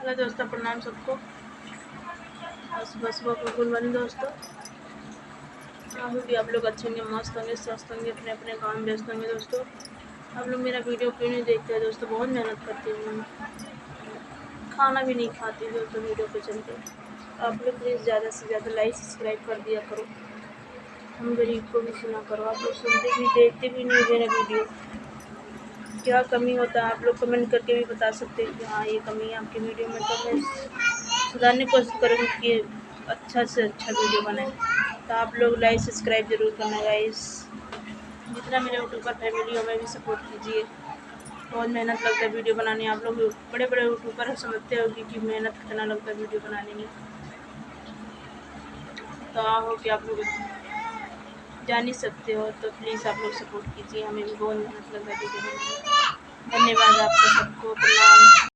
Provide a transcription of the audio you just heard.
Hello दोस्तों, प्रणाम सबको। सुबह सुबह को गुड मॉर्निंग दोस्तों। भी आप लोग अच्छे होंगे, मस्त होंगे, स्वस्थ होंगे, अपने अपने काम में व्यस्त होंगे दोस्तों। आप लोग मेरा वीडियो क्यों नहीं देखते हैं दोस्तों? बहुत मेहनत करती हूँ, खाना भी नहीं खाती दोस्तों वीडियो के चलते। आप लोग प्लीज़ ज़्यादा से ज़्यादा लाइक सब्सक्राइब कर दिया करो, हम गरीब को भी सुना करो। आप लोग सुनते भी देखते भी नहीं मेरा वीडियो, क्या कमी होता है आप लोग कमेंट करके भी बता सकते हैं कि हाँ ये कमी है आपकी वीडियो में, तो मैं सुधारने की कोशिश करूँगी कि अच्छा से अच्छा वीडियो बने। तो आप लोग लाइक सब्सक्राइब ज़रूर करना गाइस। जितना मेरे यूट्यूबर फैमिली हो मैं भी सपोर्ट कीजिए। बहुत मेहनत लगता है वीडियो बनाने। आप लोग बड़े बड़े यूट्यूबर समझते हो कि मेहनत कितना लगता है वीडियो बनाने में, तो हो कि आप लोग जान ही सकते हो। तो प्लीज़ आप लोग सपोर्ट कीजिए, हमें भी बहुत मेहनत लगता है वीडियो बनाने में। धन्यवाद आपका सबको, प्रणाम।